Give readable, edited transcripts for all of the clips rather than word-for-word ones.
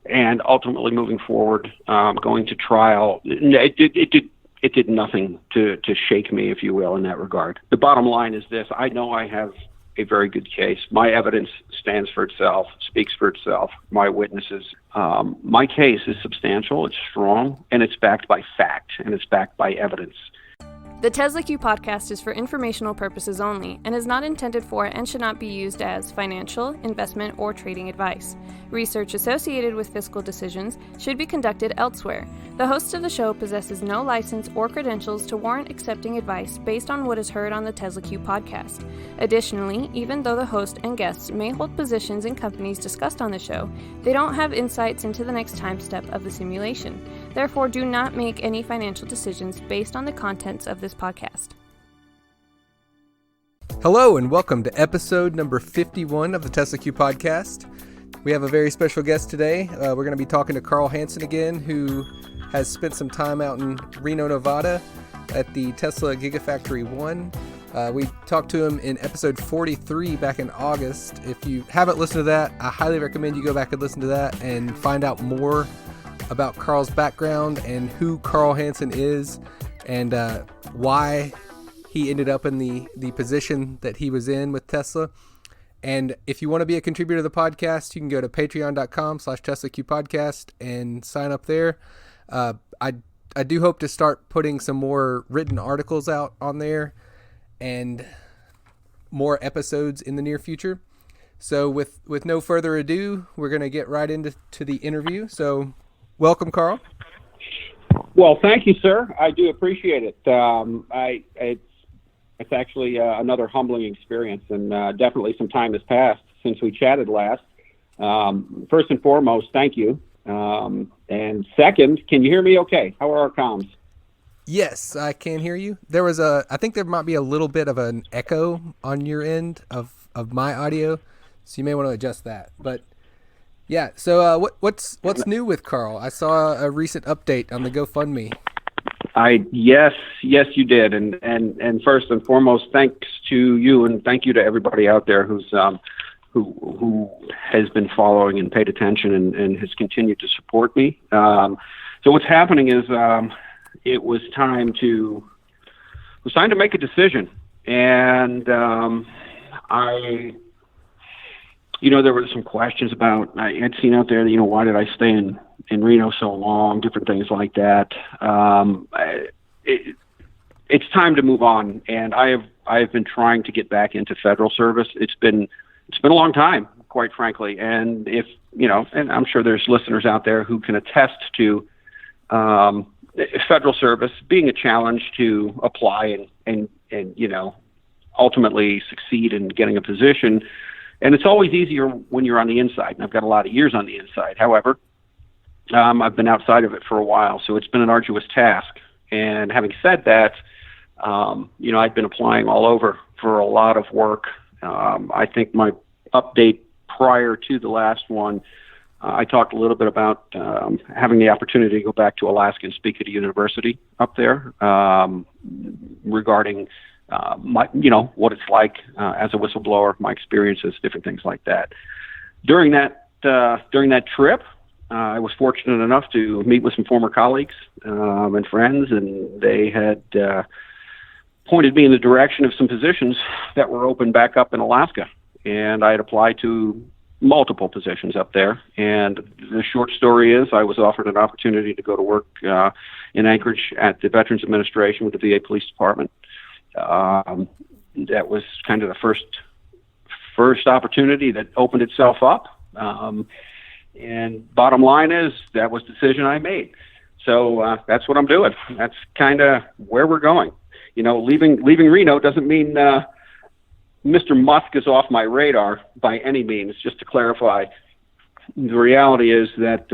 and ultimately moving forward, going to trial. It did nothing to shake me, if you will, in that regard. The bottom line is this: I know I have a very good case. My evidence stands for itself, speaks for itself. My witnesses. My case is substantial, it's strong, and it's backed by fact, and it's backed by evidence. The Tesla Q podcast is for informational purposes only and is not intended for and should not be used as financial, investment, or trading advice. Research associated with fiscal decisions should be conducted elsewhere. The host of the show possesses no license or credentials to warrant accepting advice based on what is heard on the Tesla Q podcast. Additionally, even though the host and guests may hold positions in companies discussed on the show, they don't have insights into the next time step of the simulation. Therefore, do not make any financial decisions based on the contents of this podcast. Hello and welcome to episode number 51 of the Tesla Q podcast. We have a very special guest today. We're going to be talking to Karl Hansen again, who has spent some time out in Reno, Nevada at the Tesla Gigafactory 1. We talked to him in episode 43 back in August. If you haven't listened to that, I highly recommend you go back and listen to that and find out more about Karl's background and who Karl Hansen is and why he ended up in the position that he was in with Tesla. And if you want to be a contributor to the podcast, you can go to patreon.com/TeslaQpodcast and sign up there. I do hope to start putting some more written articles out on there and more episodes in the near future. So with no further ado, we're going to get right into the interview. So welcome, Karl. Well, thank you, sir. I do appreciate it. It's actually another humbling experience, and definitely some time has passed since we chatted last. First and foremost, thank you. And second, can you hear me okay? How are our comms? Yes, I can hear you. I think there might be a little bit of an echo on your end of my audio, so you may want to adjust that. But yeah, so what's new with Karl? I saw a recent update on the GoFundMe. Yes, you did, and first and foremost, thanks to you, and thank you to everybody out there who has been following and paid attention and has continued to support me. So what's happening is it was time to make a decision, and there were some questions about, I had seen out there, why did I stay in Reno so long, different things like that. It's time to move on, and I have been trying to get back into federal service. It's been a long time, quite frankly, and and I'm sure there's listeners out there who can attest to federal service being a challenge to apply and ultimately succeed in getting a position. And it's always easier when you're on the inside, and I've got a lot of years on the inside. However, I've been outside of it for a while, so it's been an arduous task. And having said that, I've been applying all over for a lot of work. I think my update prior to the last one, I talked a little bit about having the opportunity to go back to Alaska and speak at a university up there regarding what it's like as a whistleblower, my experiences, different things like that. During that trip, I was fortunate enough to meet with some former colleagues and friends, and they had pointed me in the direction of some positions that were open back up in Alaska. And I had applied to multiple positions up there. And the short story is I was offered an opportunity to go to work in Anchorage at the Veterans Administration with the VA Police Department. That was kind of the first opportunity that opened itself up. And bottom line is that was the decision I made. So that's what I'm doing. That's kind of where we're going. Leaving Reno doesn't mean Mr. Musk is off my radar by any means. Just to clarify, the reality is that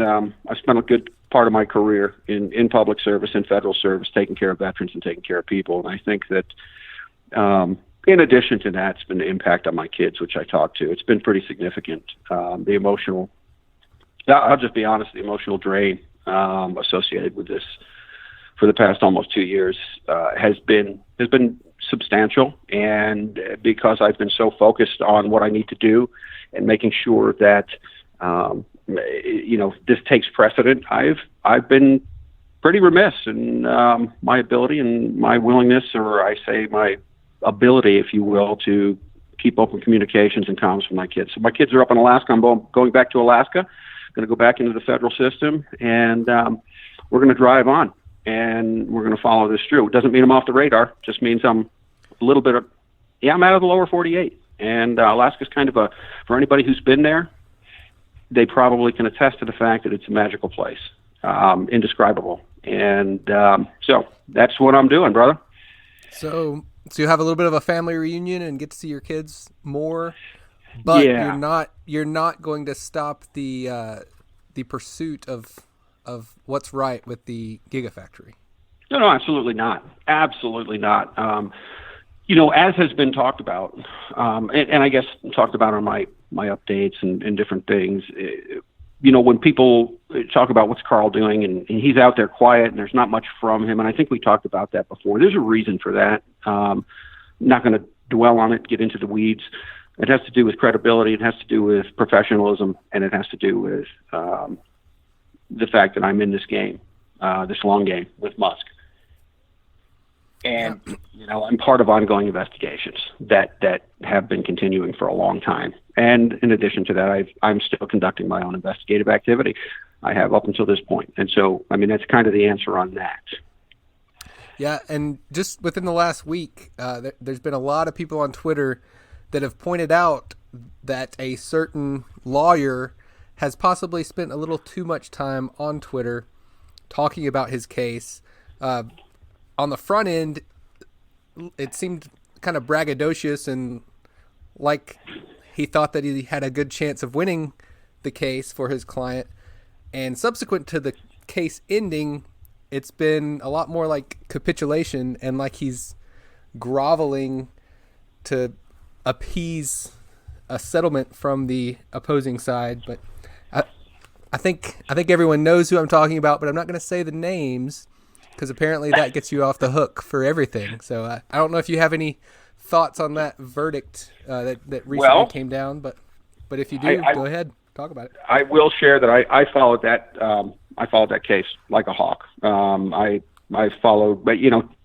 I spent a good part of my career in public service and federal service, taking care of veterans and taking care of people. And I think that in addition to that, it's been the impact on my kids, which I talked to. It's been pretty significant. The emotional, I'll just be honest, the emotional drain associated with this for the past almost 2 years has been substantial. And because I've been so focused on what I need to do and making sure that this takes precedent, I've been pretty remiss in my ability and my willingness, or I say my ability, if you will, to keep open communications and comms with my kids. So my kids are up in Alaska. I'm going back to Alaska, going to go back into the federal system, and we're going to drive on, and we're going to follow this through. It doesn't mean I'm off the radar. It just means I'm a little bit I'm out of the lower 48. And Alaska's kind of for anybody who's been there, they probably can attest to the fact that it's a magical place, indescribable. And so that's what I'm doing, brother. So you have a little bit of a family reunion and get to see your kids more, but you're not going to stop the pursuit of what's right with the Gigafactory. No, absolutely not. Absolutely not. As has been talked about, and I guess talked about on my updates and different things, when people talk about what's Karl doing, and he's out there quiet and there's not much from him, and I think we talked about that before. There's a reason for that. Not going to dwell on it, get into the weeds. It has to do with credibility. It has to do with professionalism, and it has to do with the fact that I'm in this game, this long game with Musk. And, I'm part of ongoing investigations that have been continuing for a long time. And in addition to that, I'm still conducting my own investigative activity. I have up until this point. And so, that's kind of the answer on that. Yeah, and just within the last week, there's been a lot of people on Twitter that have pointed out that a certain lawyer has possibly spent a little too much time on Twitter talking about his case. On the front end, it seemed kind of braggadocious and like he thought that he had a good chance of winning the case for his client. And subsequent to the case ending, it's been a lot more like capitulation and like he's groveling to appease a settlement from the opposing side. But I think everyone knows who I'm talking about, but I'm not going to say the names, because apparently that gets you off the hook for everything. So I don't know if you have any thoughts on that verdict that recently came down, but if you do, go ahead, talk about it. I will share that I followed that. I followed that case like a hawk. I followed, but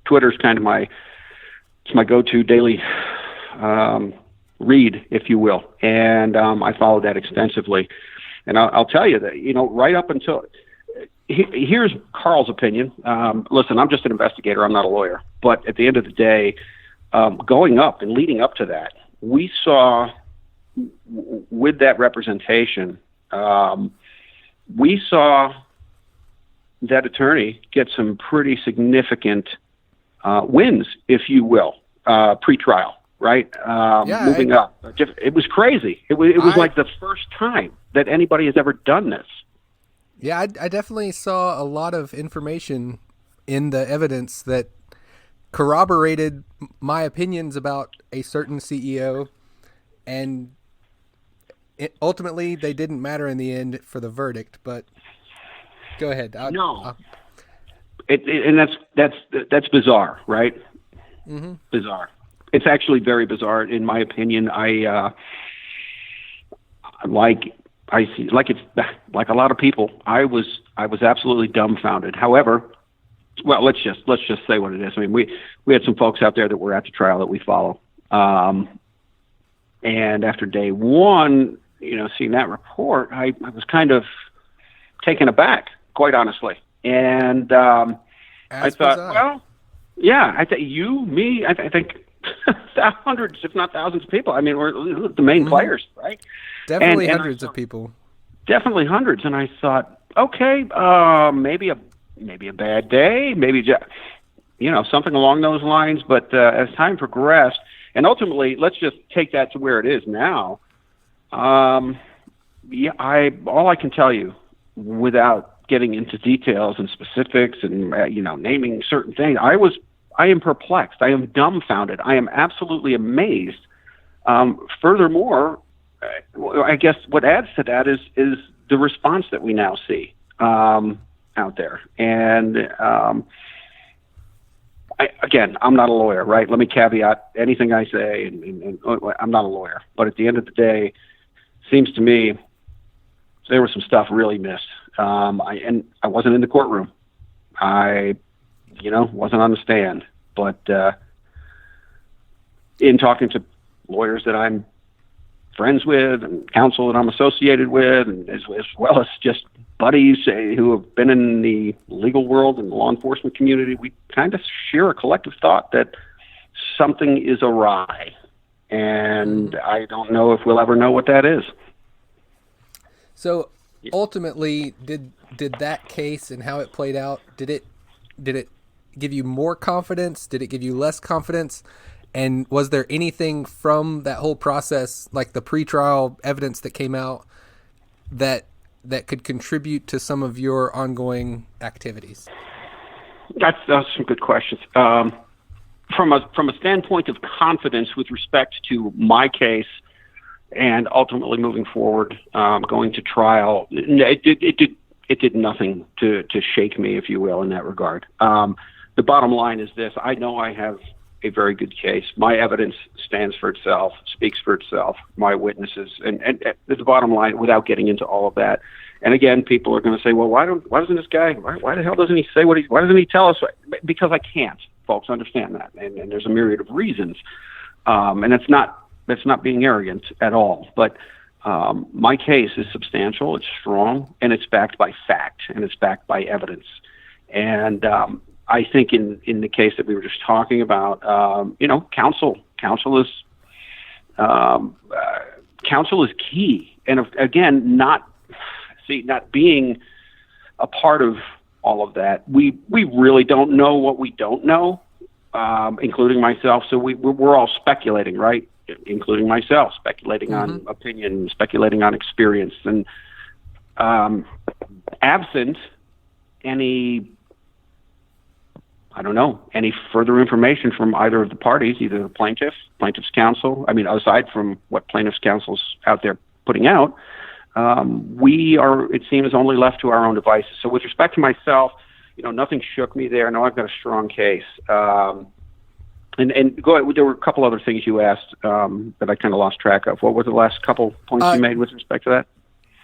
Twitter's kind of my go-to daily read, if you will, and I followed that extensively. And I'll tell you that right up until. Here's Karl's opinion. Listen, I'm just an investigator. I'm not a lawyer. But at the end of the day, going up and leading up to that, we saw with that representation, we saw that attorney get some pretty significant wins, if you will, pre-trial, right? Moving up. It was crazy. It was like the first time that anybody has ever done this. Yeah, I definitely saw a lot of information in the evidence that corroborated my opinions about a certain CEO, and ultimately they didn't matter in the end for the verdict. But go ahead. And that's bizarre, right? Mm-hmm. Bizarre. It's actually very bizarre, in my opinion. It's like a lot of people. I was absolutely dumbfounded. However, well, let's just say what it is. We had some folks out there that were at the trial that we follow, and after day one, seeing that report, I was kind of taken aback, quite honestly. And I thought, well, yeah, I think you, me, I think hundreds, if not thousands of people. We're the main players, right? Definitely hundreds of people. Definitely hundreds. And I thought, okay, maybe a bad day, maybe something along those lines. But as time progressed, and ultimately, let's just take that to where it is now. All I can tell you, without getting into details and specifics and naming certain things, I am perplexed. I am dumbfounded. I am absolutely amazed. Furthermore, I guess what adds to that is the response that we now see out there. And I'm not a lawyer, right? Let me caveat anything I say, and I'm not a lawyer. But at the end of the day, it seems to me there was some stuff really missed. I wasn't in the courtroom. I, wasn't on the stand. But in talking to lawyers that I'm friends with and counsel that I'm associated with, and as well as just buddies who have been in the legal world and the law enforcement community, we kind of share a collective thought that something is awry. And I don't know if we'll ever know what that is. So ultimately, did that case and how it played out, did it give you more confidence? Did it give you less confidence? And was there anything from that whole process, like the pretrial evidence that came out, that could contribute to some of your ongoing activities? That's some good questions. From a standpoint of confidence with respect to my case and ultimately moving forward, going to trial, it did nothing to shake me, if you will, in that regard. The bottom line is this: I know I have a very good case. My evidence stands for itself, speaks for itself, my witnesses, and the bottom line, without getting into all of that. And again, people are going to say, well, why doesn't this guy, why the hell doesn't he say why doesn't he tell us? Because I can't, folks, understand that. And there's a myriad of reasons. And that's not being arrogant at all. But my case is substantial, it's strong, and it's backed by fact, and it's backed by evidence. And I think in the case that we were just talking about, counsel is key. And again, not being a part of all of that, we really don't know what we don't know, including myself. So we're all speculating, right? Including myself, speculating on opinion, speculating on experience, and absent any further information from either of the parties, either the plaintiff's counsel. I mean, aside from what plaintiff's counsel's out there putting out, we are, it seems, only left to our own devices. So with respect to myself, nothing shook me there. No, I've got a strong case. And go ahead, there were a couple other things you asked that I kind of lost track of. What were the last couple points you made with respect to that?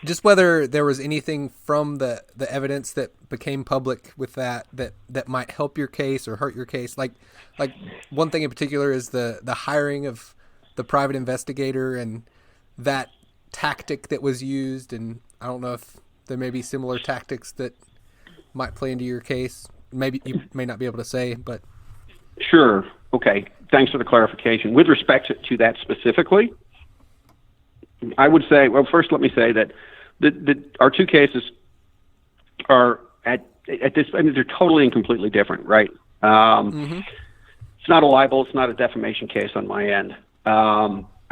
Just whether there was anything from the evidence that became public with that might help your case or hurt your case. Like one thing in particular is the hiring of the private investigator and that tactic that was used. And I don't know if there may be similar tactics that might play into your case. Maybe you may not be able to say, but. Sure. Okay. Thanks for the clarification. With respect to that specifically, I would say, well, first let me say that our two cases are at this, I mean, they're totally and completely different, right? It's not a libel, it's not a defamation case on my end.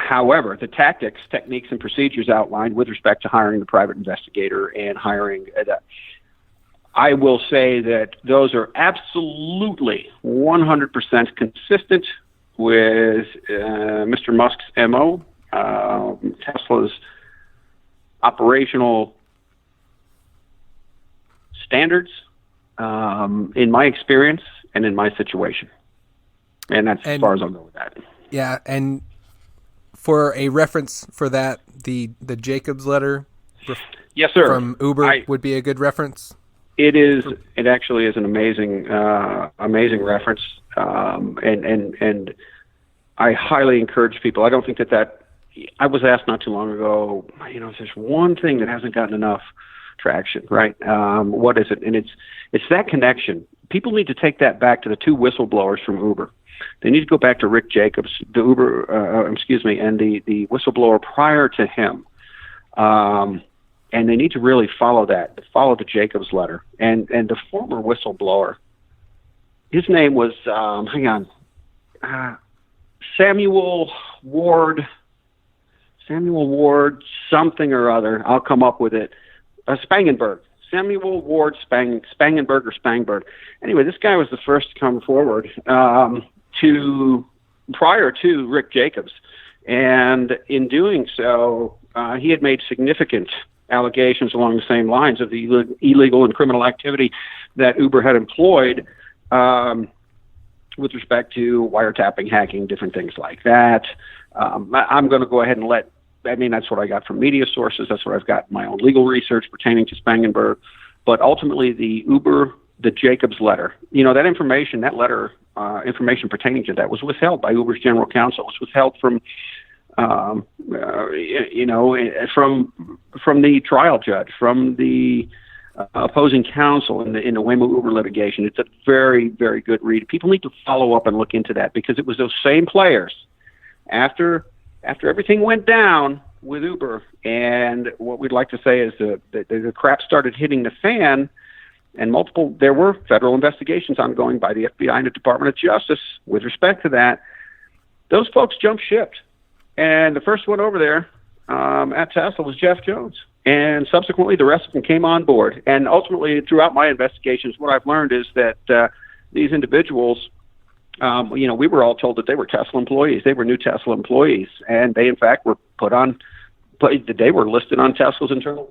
However, the tactics, techniques, and procedures outlined with respect to hiring the private investigator and hiring I will say that those are absolutely 100% consistent with Mr. Musk's MO, Tesla's operational standards, in my experience and in my situation. And that's as far as I'll go with that. Yeah, and for a reference for that, the Jacobs letter yes, sir. From Uber would be a good reference? It is. It actually is an amazing reference, and I highly encourage people. I don't think that I was asked not too long ago. If there's one thing that hasn't gotten enough traction, right? What is it? And it's that connection. People need to take that back to the two whistleblowers from Uber. They need to go back to Rick Jacobs, the Uber, and the whistleblower prior to him. And they need to really follow the Jacobs letter. And the former whistleblower, his name was, Samuel Ward, something or other. I'll come up with it. Spangenberg. Samuel Ward Spangenberg or Spangberg. Anyway, this guy was the first to come forward prior to Rick Jacobs. And in doing so, he had made significant allegations along the same lines of the illegal and criminal activity that Uber had employed with respect to wiretapping, hacking, different things like that. I'm going to go ahead and let I mean, that's what I got from media sources. That's what I've got in my own legal research pertaining to Spangenberg. But ultimately, the Jacobs letter, that information, that letter, information pertaining to that was withheld by Uber's general counsel. It was withheld from the trial judge, from the opposing counsel in the Waymo Uber litigation. It's a very, very good read. People need to follow up and look into that, because it was those same players after everything went down with Uber, and what we'd like to say is the crap started hitting the fan, and there were federal investigations ongoing by the FBI and the Department of Justice with respect to that. Those folks jumped ship. And the first one over there at Tesla was Jeff Jones. And subsequently, the rest of them came on board. And ultimately, throughout my investigations, what I've learned is that these individuals, we were all told that they were Tesla employees. They were new Tesla employees. And they, in fact, were they were listed on Tesla's internal,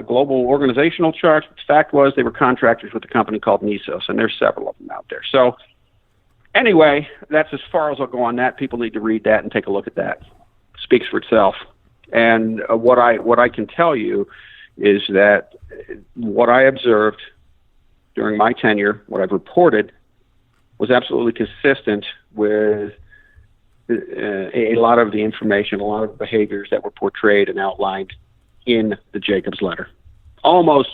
global organizational chart. The fact was they were contractors with a company called Nisos, and there's several of them out there. So anyway, that's as far as I'll go on that. People need to read that and take a look at that. It speaks for itself. And what I can tell you is that what I observed during my tenure, what I've reported, was absolutely consistent with a lot of the information, a lot of behaviors that were portrayed and outlined in the Jacobs letter. Almost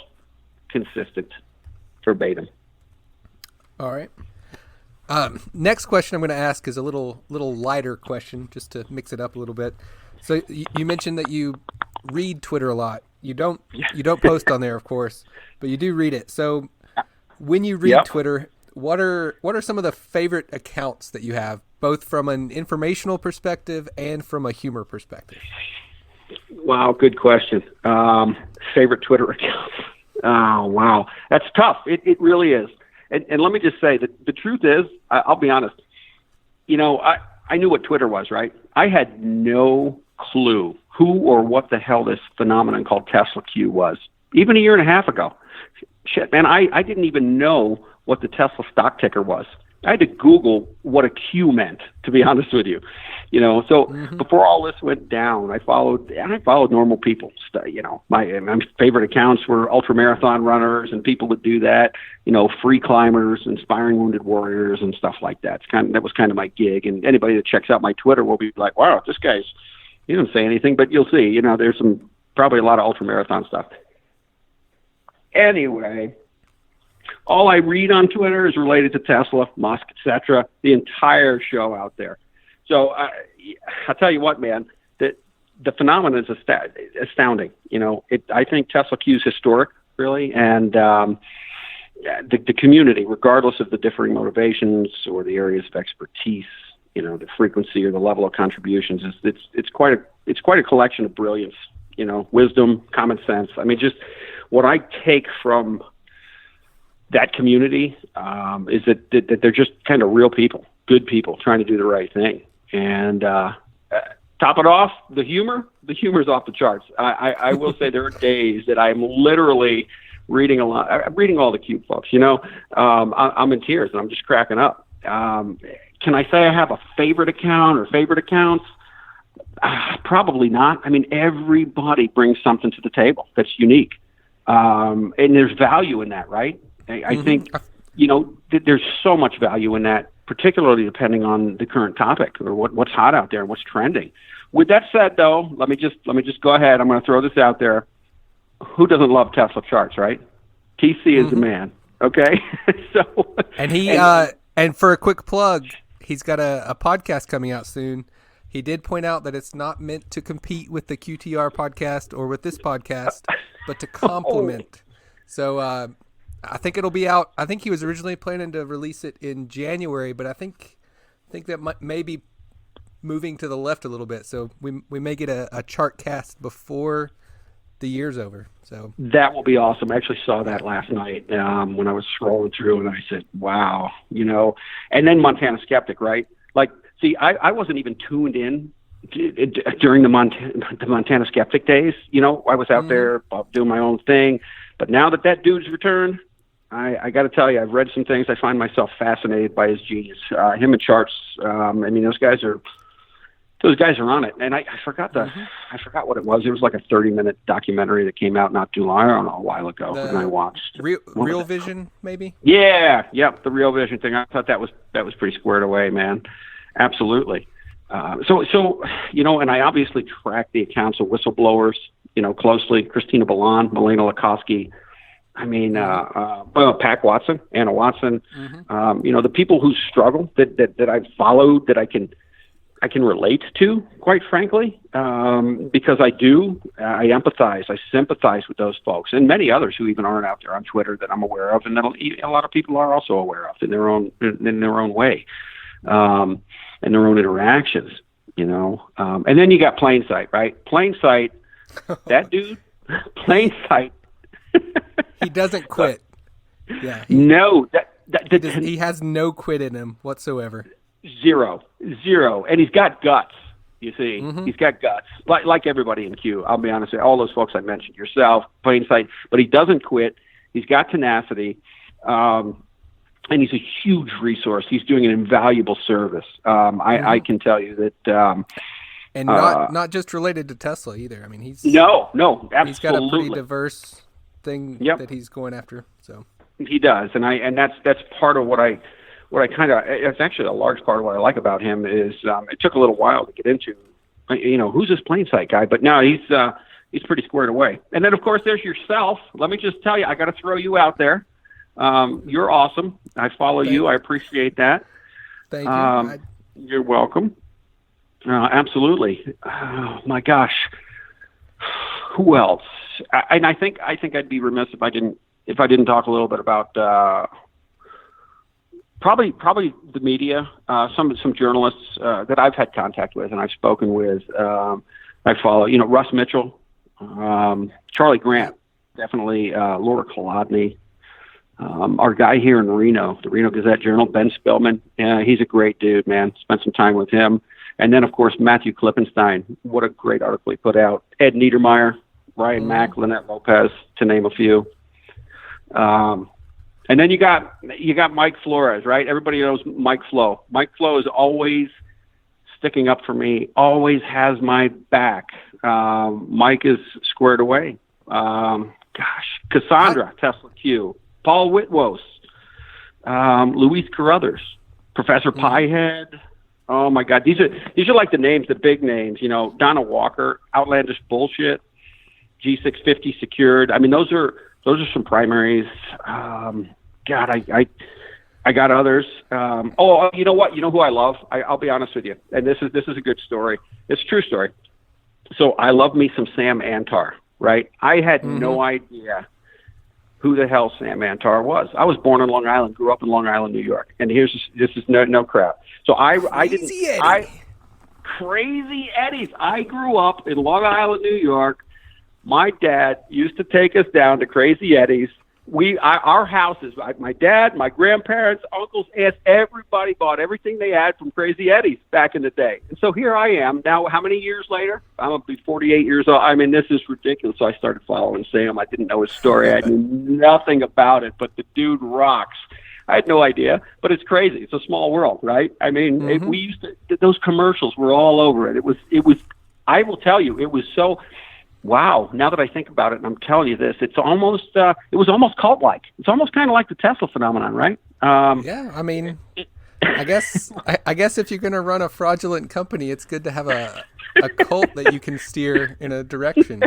consistent, verbatim. All right. Next question I'm going to ask is a little lighter question, just to mix it up a little bit. So you mentioned that you read Twitter a lot. You don't post on there, of course, but you do read it. So when you read Twitter, what are some of the favorite accounts that you have, both from an informational perspective and from a humor perspective? Wow, good question. Favorite Twitter account? Oh, wow. That's tough. It really is. And let me just say that the truth is, I'll be honest, I knew what Twitter was, right? I had no clue who or what the hell this phenomenon called Tesla Q was, even a year and a half ago. Shit, man, I didn't even know what the Tesla stock ticker was. I had to Google what a Q meant, to be honest with you. So before all this went down, I followed normal people. My favorite accounts were ultramarathon runners and people that do that, free climbers, inspiring wounded warriors and stuff like that. That was kind of my gig. And anybody that checks out my Twitter will be like, wow, he didn't say anything, but you'll see, there's probably a lot of ultramarathon stuff. Anyway, all I read on Twitter is related to Tesla, Musk, etc. The entire show out there. So I'll tell you what, man, that the phenomenon is astounding. I think Tesla Q is historic, really, and the community, regardless of the differing motivations or the areas of expertise, the frequency or the level of contributions, it's quite a collection of brilliance, wisdom, common sense. I mean, just what I take from that community is that they're just kind of real people, good people trying to do the right thing. And top it off, the humor's off the charts. I will say there are days that I'm literally reading a lot. I'm reading all the cute folks, I'm in tears and I'm just cracking up. Can I say I have a favorite account or favorite accounts? Probably not. I mean, everybody brings something to the table that's unique. And there's value in that, right? I think, there's so much value in that, particularly depending on the current topic or what's hot out there and what's trending. With that said, though, let me just go ahead. I'm going to throw this out there. Who doesn't love Tesla charts, right? TC is the man. Okay. So, and and for a quick plug, he's got a podcast coming out soon. He did point out that it's not meant to compete with the QTR podcast or with this podcast, but to complement. So I think it'll be out. I think he was originally planning to release it in January, but I think that may be moving to the left a little bit. So we may get a chart cast before the year's over. So that will be awesome. I actually saw that last night when I was scrolling through, and I said, wow, and then Montana Skeptic, right? Like, see, I wasn't even tuned in during the Montana Skeptic days. I was out there doing my own thing. But now that dude's returned, I got to tell you, I've read some things. I find myself fascinated by his genius. Him and Charts, those guys are those guys are on it. And I forgot I forgot what it was. It was like a 30-minute documentary that came out not too long, I don't know, a while ago, and I watched. Real Vision, maybe? Yeah, the Real Vision thing. I thought that was pretty squared away, man. Absolutely. So and I obviously track the accounts of whistleblowers, closely. Christina Balan, Milena Lakowski. I mean, Pat Watson, Anna Watson. The people who struggle that I've followed, that I can relate to, quite frankly, because I empathize, I sympathize with those folks, and many others who even aren't out there on Twitter that I'm aware of, and that a lot of people are also aware of in their own way, and their own interactions, And then you got Plain Sight, right? Plain Sight, that dude, Plain Sight. He doesn't quit. Yeah. No, he has no quit in him whatsoever. Zero. And he's got guts, you see. He's got guts. Like everybody in Q, I'll be honest with you, all those folks I mentioned, yourself, Plain Sight, but he doesn't quit. He's got tenacity, and he's a huge resource. He's doing an invaluable service. I can tell you that. And not just related to Tesla either. I mean, no, absolutely. He's got a pretty diverse thing that he's going after. So he does, and that's part of what I kind of, it's actually a large part of what I like about him is it took a little while to get into, who's this Plain Sight guy, but now he's pretty squared away. And then of course there's yourself. Let me just tell you, I got to throw you out there. You're awesome. I follow you. I appreciate that. Thank you. You're welcome. Absolutely. Oh my gosh. Who else? I think I'd be remiss if I didn't talk a little bit about probably the media, some journalists that I've had contact with and I've spoken with. I follow, Russ Mitchell, Charlie Grant, definitely Laura Kolodny, our guy here in Reno, the Reno Gazette-Journal, Ben Spillman. He's a great dude, man. Spent some time with him. And then, of course, Matthew Klippenstein. What a great article he put out. Ed Niedermeyer, Ryan Mack, Lynette Lopez, to name a few. And then you got Mike Flores, right? Everybody knows Mike Flo. Mike Flo is always sticking up for me, always has my back. Mike is squared away. Cassandra, Tesla Q, Paul Whitwose, Luis Carruthers, Professor Piehead. Oh my God, these are like the names, the big names. Donna Walker, Outlandish Bullshit, G650 Secured. I mean, those are some primaries. God, I got others. You know what? You know who I love? I'll be honest with you, and this is a good story. It's a true story. So I love me some Sam Antar, right? I had no idea who the hell Sam Antar was. I was born in Long Island, grew up in Long Island, New York, and this is no crap. So Crazy Eddies. I grew up in Long Island, New York. My dad used to take us down to Crazy Eddie's. Our houses, my dad, my grandparents, uncles, aunts, everybody bought everything they had from Crazy Eddie's back in the day. And so here I am now. How many years later? I'm gonna be 48 years old. I mean, this is ridiculous. So I started following Sam. I didn't know his story. I knew nothing about it, but the dude rocks. I had no idea, but it's crazy. It's a small world, right? I mean, we used to. Those commercials were all over it. It was. I will tell you, it was so. Wow! Now that I think about it, and I'm telling you this, it's almost it was almost cult-like. It's almost kind of like the Tesla phenomenon, right? Yeah, I mean, I guess if you're going to run a fraudulent company, it's good to have a cult that you can steer in a direction.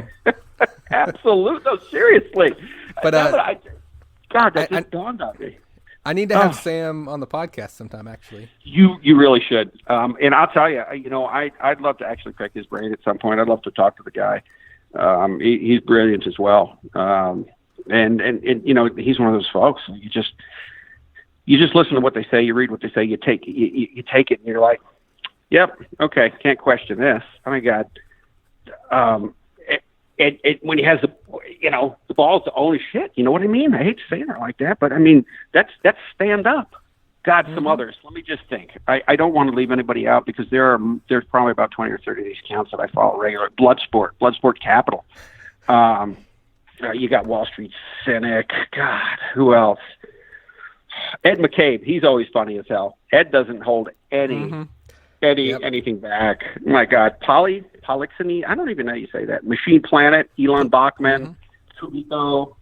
Absolutely, no, seriously. But that just dawned on me. I need to have Sam on the podcast sometime. Actually, you really should. And I'll tell you, I'd love to actually pick his brain at some point. I'd love to talk to the guy. He's brilliant as well. And he's one of those folks. You just listen to what they say, you read what they say, you take it, and you're like, yep, okay, can't question this. Oh my God. When he has the balls to own his shit, you know what I mean? I hate saying it like that, but I mean, that's stand up. God, some others. Let me just think. I don't want to leave anybody out because there's probably about 20 or 30 of these accounts that I follow regularly. Bloodsport Capital. You got Wall Street Cynic. God, who else? Ed McCabe. He's always funny as hell. Ed doesn't hold any anything back. My God, Polyxony. I don't even know how you say that. Machine Planet, Elon Bachman, Kubiko.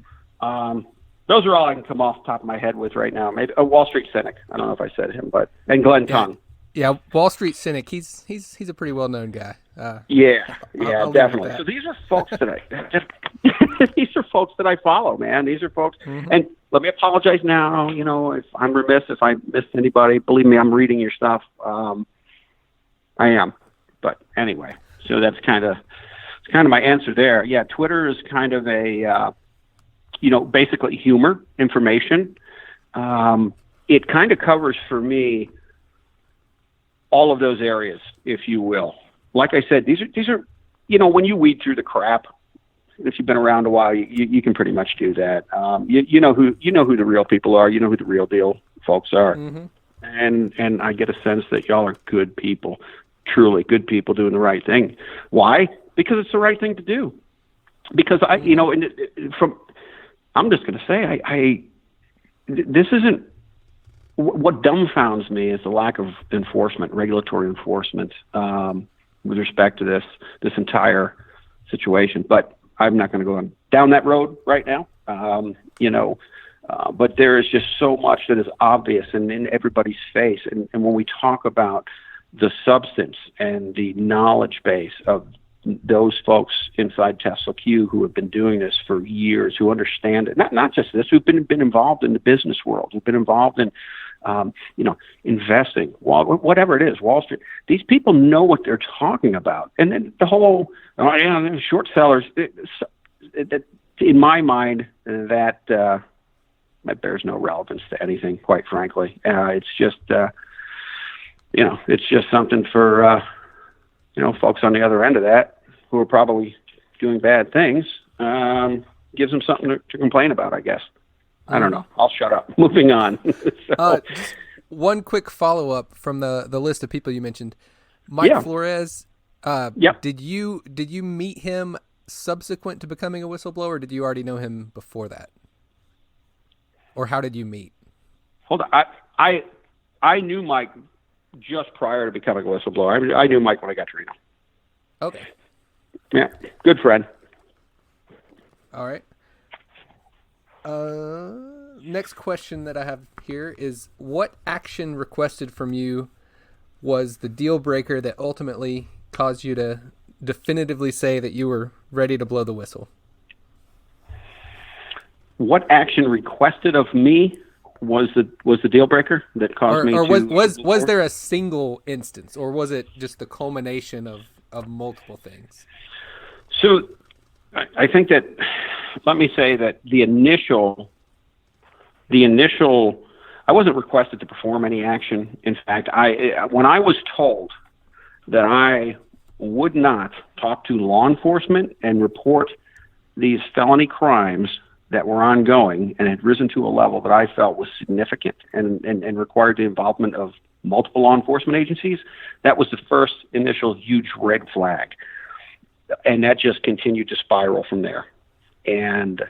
Those are all I can come off the top of my head with right now. Maybe a Wall Street Cynic. I don't know if I said him, and Glenn Tongue. Yeah, Wall Street Cynic. He's a pretty well known guy. I'll definitely. So these are folks these are folks that I follow, man. These are folks, and let me apologize now. If I'm remiss, if I missed anybody, believe me, I'm reading your stuff. I am, but anyway. So that's kind of my answer there. Yeah, Twitter is kind of a basically humor, information. It kind of covers for me all of those areas, if you will. Like I said, these are when you weed through the crap, if you've been around a while, you can pretty much do that. You know who the real people are. You know who the real deal folks are. And I get a sense that y'all are good people, truly good people doing the right thing. Why? Because it's the right thing to do. Because I'm just going to say, this isn't, what dumbfounds me is the lack of enforcement, regulatory enforcement, with respect to this entire situation. But I'm not going to go down that road right now. But there is just so much that is obvious and in everybody's face. And when we talk about the substance and the knowledge base of those folks inside Tesla Q who have been doing this for years, who understand it, not just this, who've been involved in the business world, who've been involved in, investing, whatever it is, Wall Street. These people know what they're talking about. And then the whole, short sellers, in my mind, that bears no relevance to anything, quite frankly. It's just, it's just something for, folks on the other end of that who are probably doing bad things, gives them something to complain about, I guess. I don't know. I'll shut up. Moving on. Just one quick follow-up from the list of people you mentioned. Mike Flores, did you meet him subsequent to becoming a whistleblower, or did you already know him before that? Or how did you meet? Hold on. I knew Mike just prior to becoming a whistleblower. I knew Mike when I got to Reno. Okay. Yeah, good friend. All right. Next question that I have here is, what action requested from you was the deal breaker that ultimately caused you to definitively say that you were ready to blow the whistle? What action requested of me was the deal breaker that caused me to... Or was there a single instance, or was it just the culmination of multiple things? So I think that, let me say that the initial, I wasn't requested to perform any action. In fact, when I was told that I would not talk to law enforcement and report these felony crimes that were ongoing and had risen to a level that I felt was significant and required the involvement of multiple law enforcement agencies, that was the first initial huge red flag. And that just continued to spiral from there. And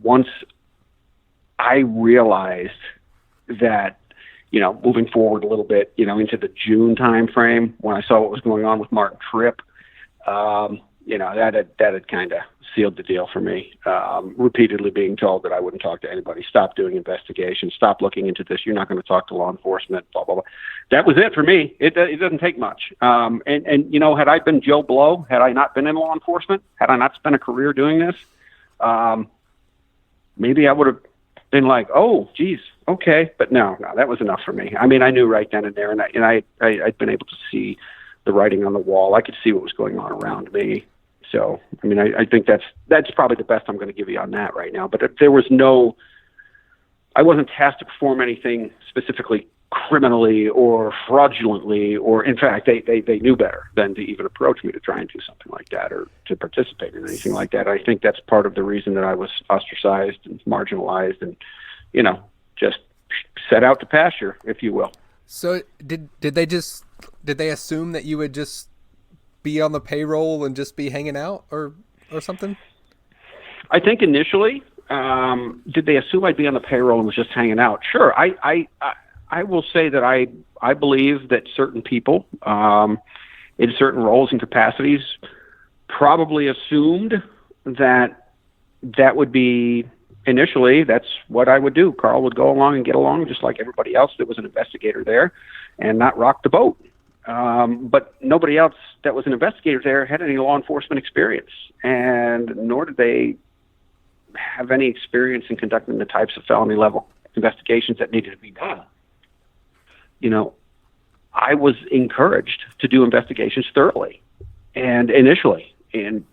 once I realized that, moving forward a little bit, into the June time frame, when I saw what was going on with Martin Tripp, that had kind of sealed the deal for me. Repeatedly being told that I wouldn't talk to anybody, stop doing investigations, stop looking into this, you're not going to talk to law enforcement, blah, blah, blah. That was it for me. It doesn't take much. And had I been Joe Blow, had I not been in law enforcement, had I not spent a career doing this, maybe I would have been like, oh, geez, okay. But no, that was enough for me. I mean, I knew right then and there, and I'd been able to see the writing on the wall. I could see what was going on around me. So, I mean, I think that's probably the best I'm going to give you on that right now. But if there was I wasn't tasked to perform anything specifically criminally or fraudulently, or in fact, they knew better than to even approach me to try and do something like that or to participate in anything like that. I think that's part of the reason that I was ostracized and marginalized and, just set out to pasture, if you will. So did they assume that you would just be on the payroll and just be hanging out or something? I think initially, did they assume I'd be on the payroll and was just hanging out? Sure. I will say that I I believe that certain people in certain roles and capacities probably assumed that would be initially, that's what I would do. Karl would go along and get along just like everybody else that was an investigator there and not rock the boat. But nobody else that was an investigator there had any law enforcement experience, and nor did they have any experience in conducting the types of felony level investigations that needed to be done. I was encouraged to do investigations thoroughly and initially. And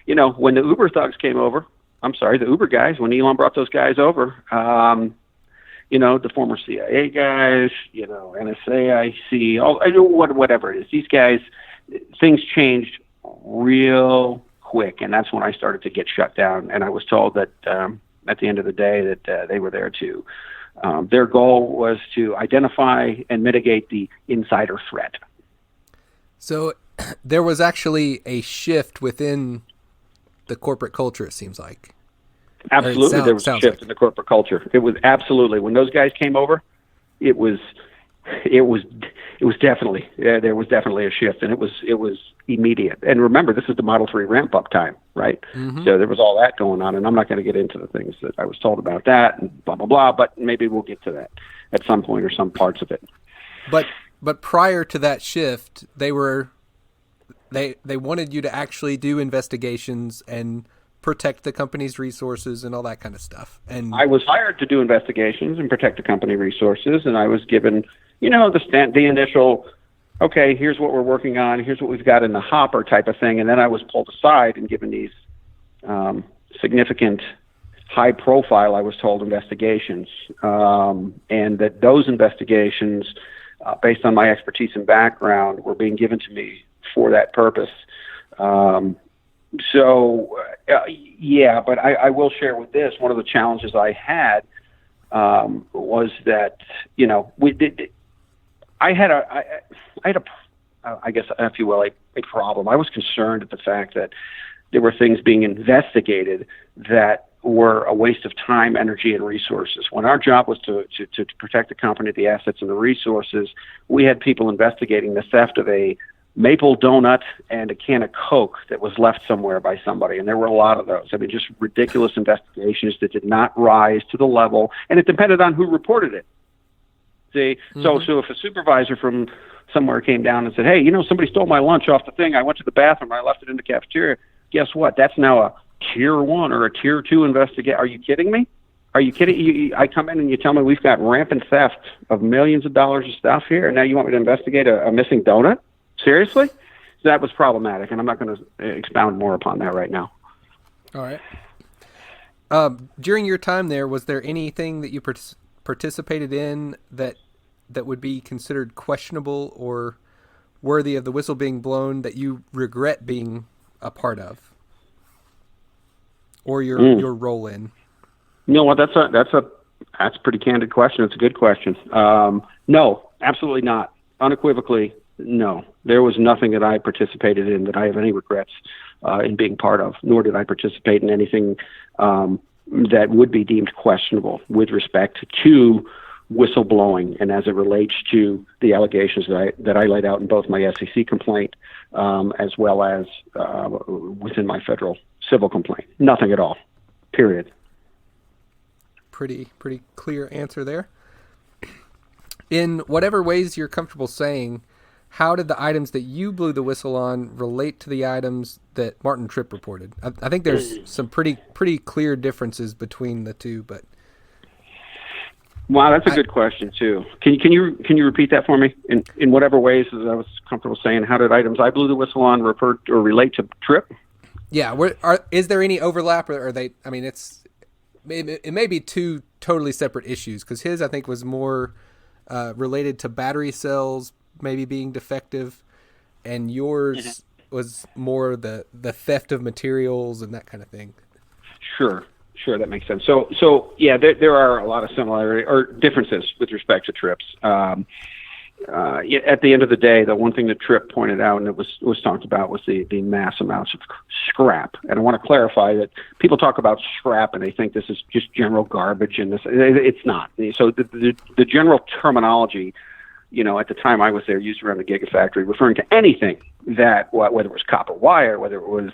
when the Uber thugs came over, the Uber guys, when Elon brought those guys over, the former CIA guys, NSA, IC, whatever it is, these guys, things changed real quick. And that's when I started to get shut down. And I was told that at the end of the day that they were there to, their goal was to identify and mitigate the insider threat. So there was actually a shift within the corporate culture, it seems like. Absolutely, there was a shift in the corporate culture. It was absolutely, when those guys came over, it was definitely, there was definitely a shift, and it was immediate. And remember, this is the Model 3 ramp up time, right? Mm-hmm. So there was all that going on, and I'm not going to get into the things that I was told about that and blah blah blah. But maybe we'll get to that at some point or some parts of it. But prior to that shift, they wanted you to actually do investigations and protect the company's resources and all that kind of stuff. And I was hired to do investigations and protect the company resources, and I was given, the initial, okay, here's what we're working on, here's what we've got in the hopper type of thing, and then I was pulled aside and given these significant, high profile, I was told, investigations, and that those investigations, based on my expertise and background, were being given to me for that purpose. But I will share with this, one of the challenges I had was that, I had I guess, if you will, a problem. I was concerned at the fact that there were things being investigated that were a waste of time, energy, and resources. When our job was to protect the company, the assets, and the resources, we had people investigating the theft of a maple donut and a can of Coke that was left somewhere by somebody. And there were a lot of those. I mean, just ridiculous investigations that did not rise to the level, and it depended on who reported it. See, mm-hmm. So if a supervisor from somewhere came down and said, hey, somebody stole my lunch off the thing, I went to the bathroom, I left it in the cafeteria, guess what? That's now a tier 1 or a tier 2 investigation. Are you kidding me? Are you kidding? I come in and you tell me we've got rampant theft of millions of dollars of stuff here, and now you want me to investigate a missing donut? Seriously? So that was problematic, and I'm not going to expound more upon that right now. All right. During your time there, was there anything that you participated in that would be considered questionable or worthy of the whistle being blown that you regret being a part of, or your role in? You know what? That's a pretty candid question. It's a good question. No, absolutely not. Unequivocally, no. There was nothing that I participated in that I have any regrets in being part of, nor did I participate in anything that would be deemed questionable with respect to whistleblowing and as it relates to the allegations that I laid out in both my SEC complaint as well as within my federal civil complaint. Nothing at all. Period. Pretty clear answer there. In whatever ways you're comfortable saying, how did the items that you blew the whistle on relate to the items that Martin Tripp reported? I think there's some pretty clear differences between the two, but. Wow, that's a good question too. Can you repeat that for me? In whatever ways, as I was comfortable saying, how did items I blew the whistle on refer or relate to Tripp? Yeah, is there any overlap, or are they? I mean, it may be two totally separate issues, because his, I think, was more related to battery cells maybe being defective, and yours was more the theft of materials and that kind of thing. Sure, that makes sense. So yeah, there are a lot of similarity or differences with respect to Tripp's. at the end of the day, the one thing that Tripp pointed out, and it was talked about, was the mass amounts of scrap. And I want to clarify that people talk about scrap and they think this is just general garbage, and it's not. So the general terminology, at the time I was there, used around the Gigafactory, referring to anything that, whether it was copper wire, whether it was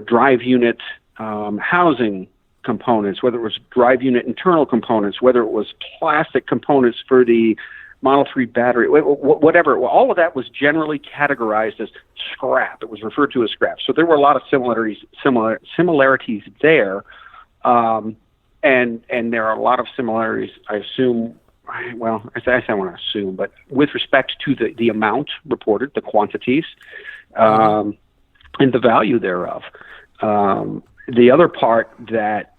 drive unit housing components, whether it was drive unit internal components, whether it was plastic components for the Model 3 battery, whatever. All of that was generally categorized as scrap. It was referred to as scrap. So there were a lot of similarities there, and there are a lot of similarities, I assume. Well, I say I want to assume, but with respect to the amount reported, the quantities, and the value thereof. The other part that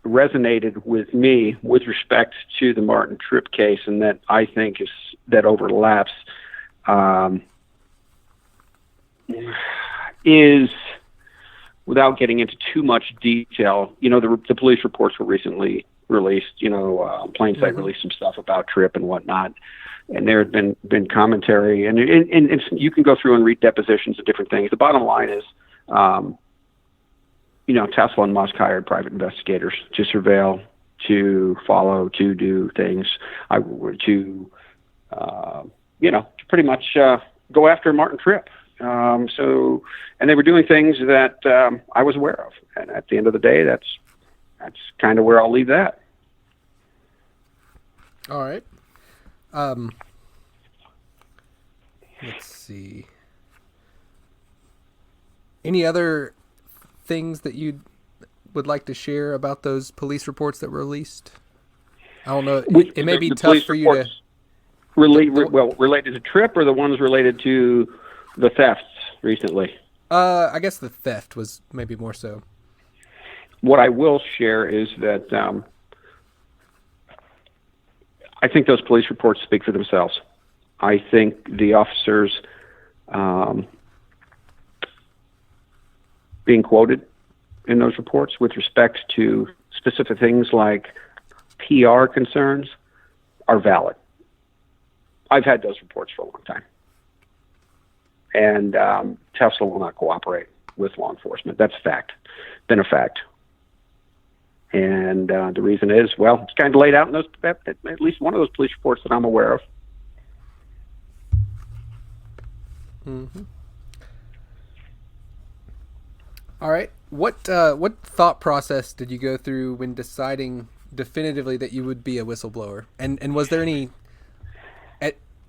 resonated with me with respect to the Martin Tripp case, and that I think that overlaps, is, without getting into too much detail, the police reports were recently released. Plain Sight released some stuff about Tripp and whatnot, and there had been commentary, and you can go through and read depositions of different things. The bottom line is, Tesla and Musk hired private investigators to surveil, to follow, to do things, to pretty much go after Martin Tripp. And they were doing things that I was aware of. And at the end of the day, that's kind of where I'll leave that. All right. Let's see. Any other things that you would like to share about those police reports that were released? I don't know. It may be tough for you to... Related to Tripp, or the ones related to the thefts recently? I guess the theft was maybe more so. What I will share is that I think those police reports speak for themselves. I think the officers being quoted in those reports with respect to specific things like PR concerns are valid. I've had those reports for a long time. And Tesla will not cooperate with law enforcement. That's a fact. Been a fact. And the reason is, it's kind of laid out in those, at least one of those police reports that I'm aware of. Mm-hmm. All right. What thought process did you go through when deciding definitively that you would be a whistleblower? And was there any...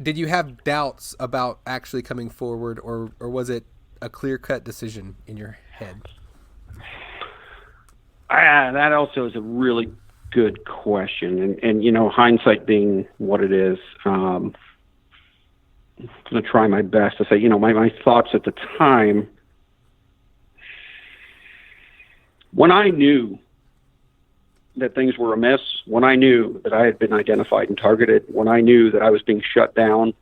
Did you have doubts about actually coming forward, or was it a clear-cut decision in your head? That also is a really good question. And hindsight being what it is, I'm going to try my best to say, my thoughts at the time, when I knew that things were amiss, when I knew that I had been identified and targeted, when I knew that I was being shut down,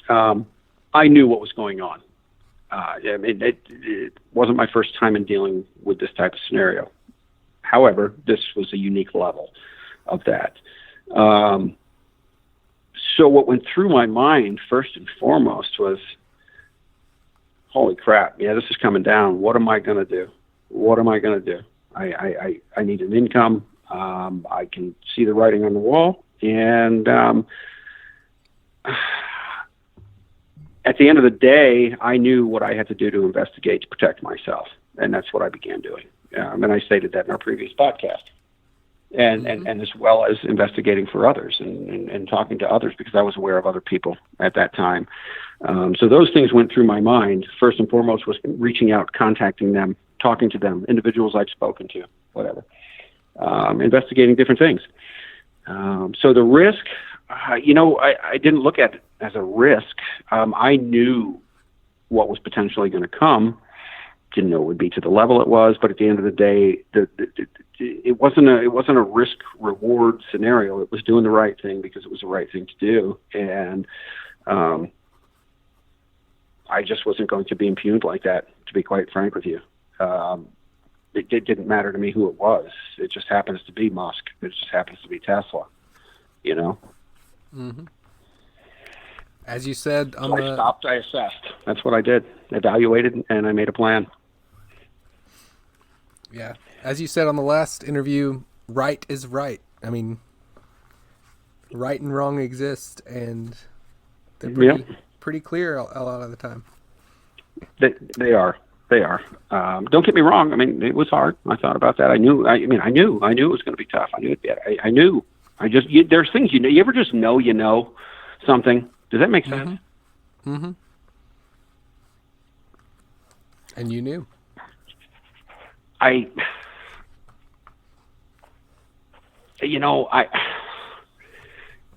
I knew what was going on. It wasn't my first time in dealing with this type of scenario. However, this was a unique level of that. So what went through my mind first and foremost was, holy crap, this is coming down. What am I going to do? What am I going to do? I need an income. I can see the writing on the wall. And at the end of the day, I knew what I had to do to investigate to protect myself. And that's what I began doing. And I stated that in our previous podcast. And as well as investigating for others and talking to others, because I was aware of other people at that time. So those things went through my mind. First and foremost was reaching out, contacting them, talking to them, individuals I'd spoken to, whatever, investigating different things. So the risk, I didn't look at it as a risk. I knew what was potentially going to come. Didn't know it would be to the level it was, but at the end of the day, it wasn't a risk reward scenario. It was doing the right thing because it was the right thing to do, and I just wasn't going to be impugned like that. To be quite frank with you, it didn't matter to me who it was. It just happens to be Musk. It just happens to be Tesla. Mm-hmm. As you said on So I stopped, I assessed. That's what I did. Evaluated, and I made a plan. Yeah. As you said on the last interview, right is right. I mean, right and wrong exist, and they're pretty clear a lot of the time. They are. Don't get me wrong. I mean, it was hard. I thought about that. I knew it was going to be tough. I knew it'd be. I knew. There's things you ever just know something. Does that make sense? Mm-hmm. And you knew. I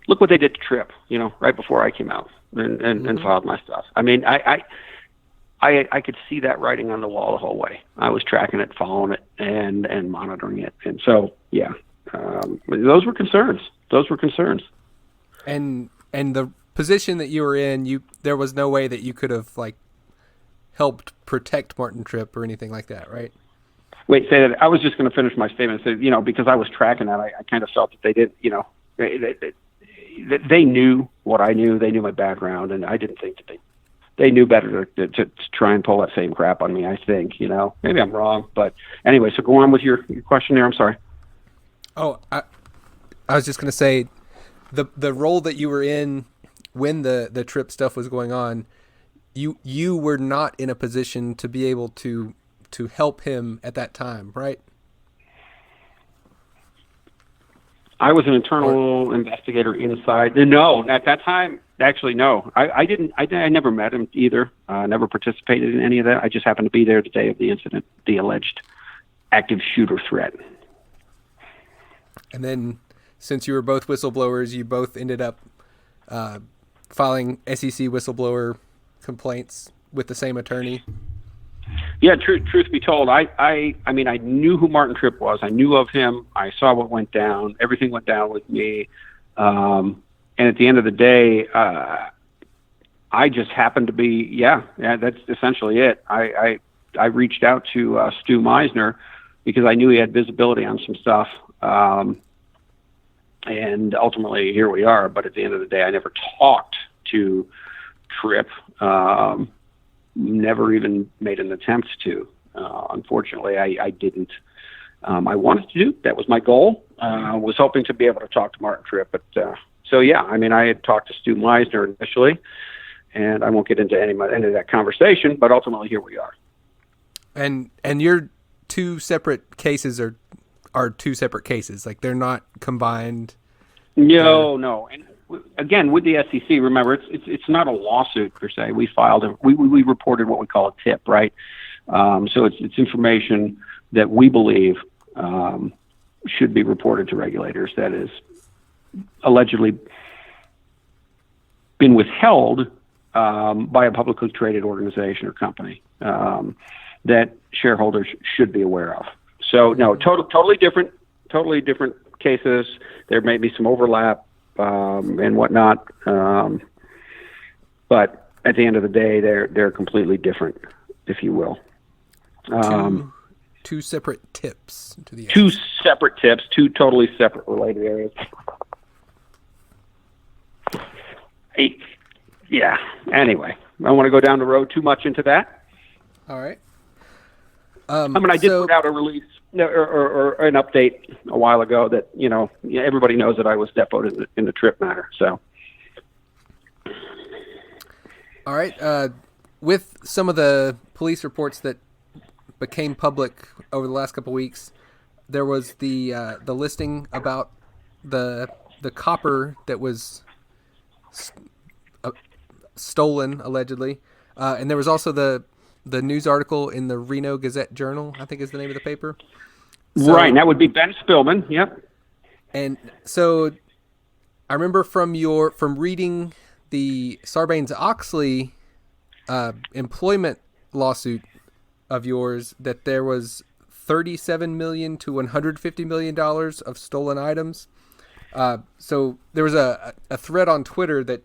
look what they did to Trip, right before I came out and filed my stuff. I mean, I could see that writing on the wall the whole way. I was tracking it, following it, and monitoring it. And so, yeah, those were concerns. And the position that you were in, there was no way that you could have helped protect Martin Tripp or anything like that, right? Wait, say that. I was just going to finish my statement. Say, because I was tracking that, I kind of felt that they did. They knew what I knew. They knew my background, and I didn't think that they knew better to try and pull that same crap on me. I think, maybe I'm wrong, but anyway. So go on with your question there. I'm sorry. Oh, I was just going to say, the role that you were in when the Trip stuff was going on, you were not in a position to be able to help him at that time, right? I was an internal investigator inside. No, at that time, actually, no. I didn't. I never met him either. Never participated in any of that. I just happened to be there the day of the incident, the alleged active shooter threat. And then, since you were both whistleblowers, you both ended up filing SEC whistleblower complaints with the same attorney. Yeah, truth be told, I mean, I knew who Martin Tripp was. I knew of him. I saw what went down. Everything went down with me. And at the end of the day, I just happened to be, that's essentially it. I reached out to Stu Meisner because I knew he had visibility on some stuff. And ultimately, here we are. But at the end of the day, I never talked to Tripp. Never even made an attempt to. Unfortunately, I didn't. I wanted to do. That was my goal. Was hoping to be able to talk to Martin Tripp. But so, yeah, I mean, I had talked to Stu Meisner initially, and I won't get into any of that conversation, but ultimately, here we are. And your two separate cases are two separate cases. Like, they're not combined. No. And again, with the SEC, remember, it's not a lawsuit per se. We reported what we call a tip, right? So it's information that we believe should be reported to regulators that is allegedly been withheld by a publicly traded organization or company that shareholders should be aware of. So no, totally different cases. There may be some overlap and whatnot, but at the end of the day, they're completely different, if you will. Two separate tips to the two separate tips, two totally separate related areas. Yeah. Anyway, I don't want to go down the road too much into that. All right. I did put out a release or an update a while ago that, everybody knows that I was depoted in the Tripp matter. So. All right. With some of the police reports that became public over the last couple of weeks, there was the listing about the copper that was stolen allegedly, and there was also the news article in the Reno Gazette-Journal, I think is the name of the paper. So, right, and that would be Ben Spillman. Yep. And so I remember from reading the Sarbanes-Oxley employment lawsuit of yours that there was $37 million to $150 million of stolen items. So there was a thread on Twitter that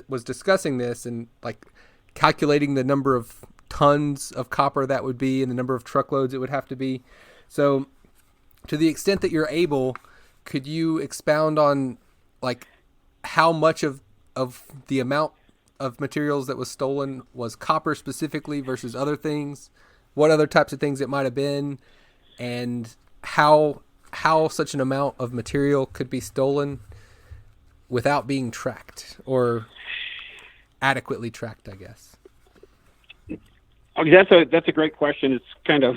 was discussing this and calculating the number of tons of copper that would be and the number of truckloads it would have to be. So to the extent that you're able, could you expound on how much of the amount of materials that was stolen was copper specifically versus other things? What other types of things it might have been, and how such an amount of material could be stolen without being tracked or adequately tracked, I guess? Okay, that's a great question. It's kind of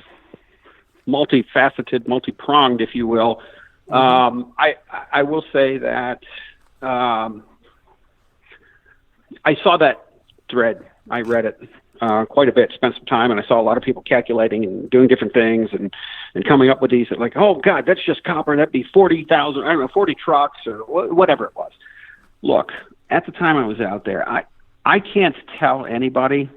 multifaceted, multi-pronged, if you will. I will say that I saw that thread. I read it quite a bit, spent some time, and I saw a lot of people calculating and doing different things and coming up with these like, oh, God, that's just copper. That'd be 40,000, I don't know, 40 trucks or whatever it was. Look, at the time I was out there, I can't tell anybody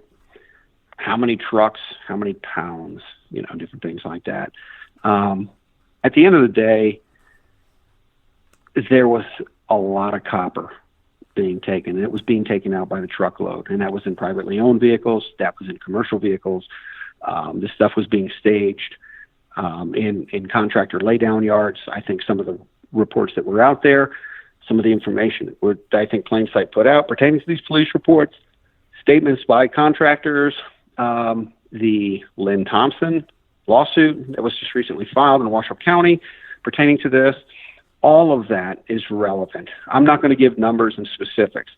how many trucks, how many pounds, different things like that. At the end of the day, there was a lot of copper being taken. It was being taken out by the truckload, and that was in privately owned vehicles. That was in commercial vehicles. This stuff was being staged in contractor laydown yards. I think some of the reports that were out there, some of the information that I think Plain Sight put out pertaining to these police reports, statements by contractors, the Lynn Thompson lawsuit that was just recently filed in Washoe County pertaining to this, all of that is relevant. I'm not going to give numbers and specifics.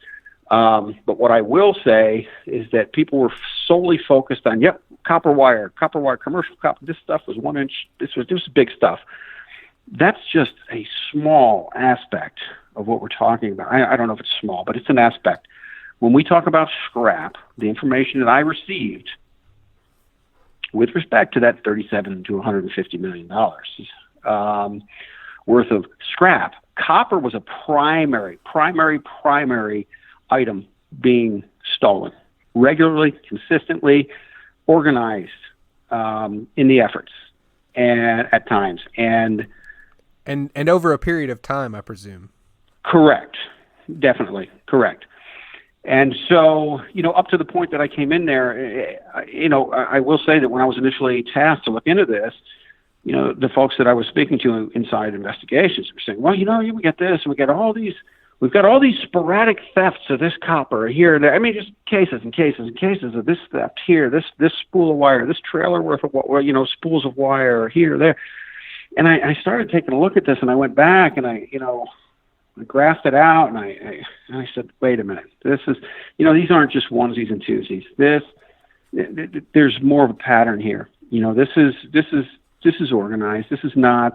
But what I will say is that people were solely focused on, copper wire, commercial copper. This stuff was 1 inch. This was big stuff. That's just a small aspect of what we're talking about. I don't know if it's small, but it's an aspect. When we talk about scrap, the information that I received with respect to that $37 to $150 million worth of scrap, copper was a primary item being stolen regularly, consistently, organized in the efforts, and at times, and over a period of time, I presume. Correct, definitely correct. And so, up to the point that I came in there, I will say that when I was initially tasked to look into this, the folks that I was speaking to inside investigations were saying, well, we get this, and we've got all these sporadic thefts of this copper here and there. I mean, just cases and cases and cases of this theft here, this spool of wire, this trailer worth of, spools of wire here, there. And I started taking a look at this, and I went back and I graphed it out, and I said, wait a minute, this is, these aren't just onesies and twosies. There's more of a pattern here. This is organized. This is not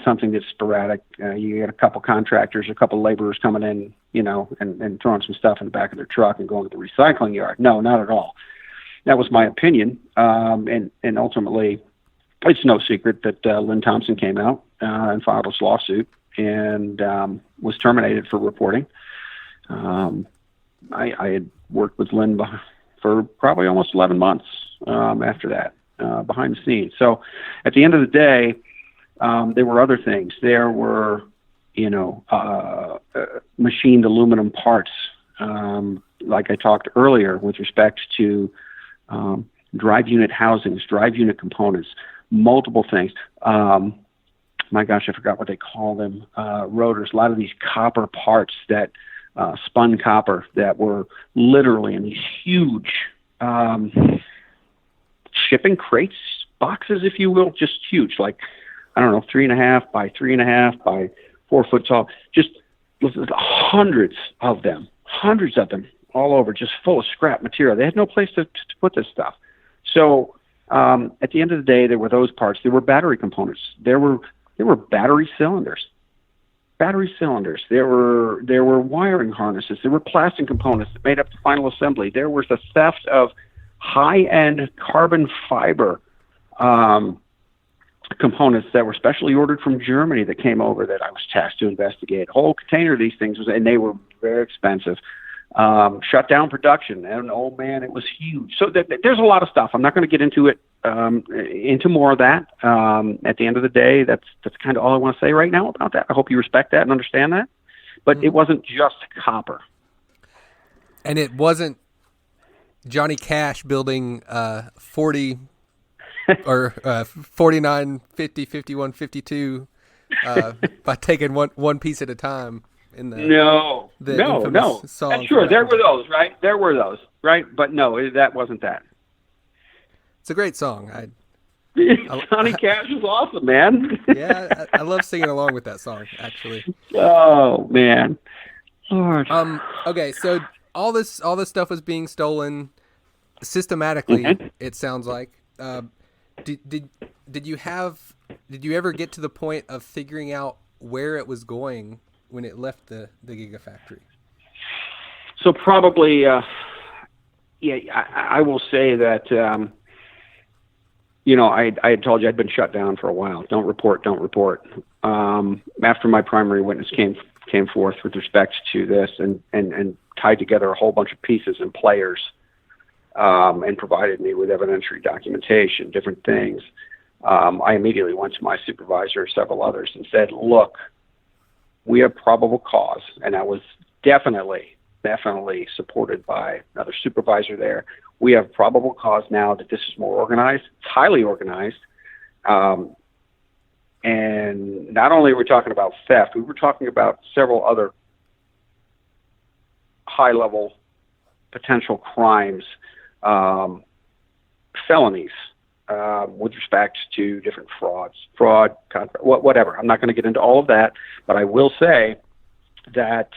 something that's sporadic. You get a couple contractors, a couple laborers coming in, and throwing some stuff in the back of their truck and going to the recycling yard. No, not at all. That was my opinion. And ultimately, it's no secret that Lynn Thompson came out and filed this lawsuit and was terminated for reporting. I had worked with Lynn for probably almost 11 months after that, behind the scenes. So at the end of the day, there were other things. There were, machined aluminum parts, like I talked earlier with respect to drive unit housings, drive unit components, multiple things. My gosh, I forgot what they call them, rotors, a lot of these copper parts that spun copper that were literally in these huge shipping crates, boxes, if you will, just huge, like, I don't know, 3.5 by 3.5 by 4 foot tall, just hundreds of them all over, just full of scrap material. They had no place to put this stuff. So at the end of the day, there were those parts. There were battery components. There were battery cylinders. There were wiring harnesses. There were plastic components that made up the final assembly. There was the theft of high-end carbon fiber components that were specially ordered from Germany that came over that I was tasked to investigate. A whole container of these things and they were very expensive. Shut down production, and oh man, it was huge. So there's a lot of stuff. I'm not going to get into it, into more of that. At the end of the day, that's kind of all I want to say right now about that. I hope you respect that and understand that. But it wasn't just copper. And it wasn't Johnny Cash building 40 or 49, 50, 51, 52 by taking one piece at a time. No, The No, infamous song. sure, there were those, right? There were those, right? But no, that wasn't that. It's a great song. Johnny Cash is awesome, man. Yeah, I love singing along with that song, actually. Oh man. Lord. Okay, so all this stuff was being stolen systematically. Mm-hmm. It sounds like. Did you ever get to the point of figuring out where it was going when it left the Gigafactory? So probably, I will say that, I had told you I'd been shut down for a while. Don't report. After my primary witness came forth with respect to this and tied together a whole bunch of pieces and players, and provided me with evidentiary documentation, different things, I immediately went to my supervisor, several others, and said, look, we have probable cause. And I was definitely supported by another supervisor there. We have probable cause now that this is more organized. It's highly organized. And not only are we talking about theft, we were talking about several other high-level potential crimes, felonies, with respect to different fraud, whatever. I'm not going to get into all of that, but I will say that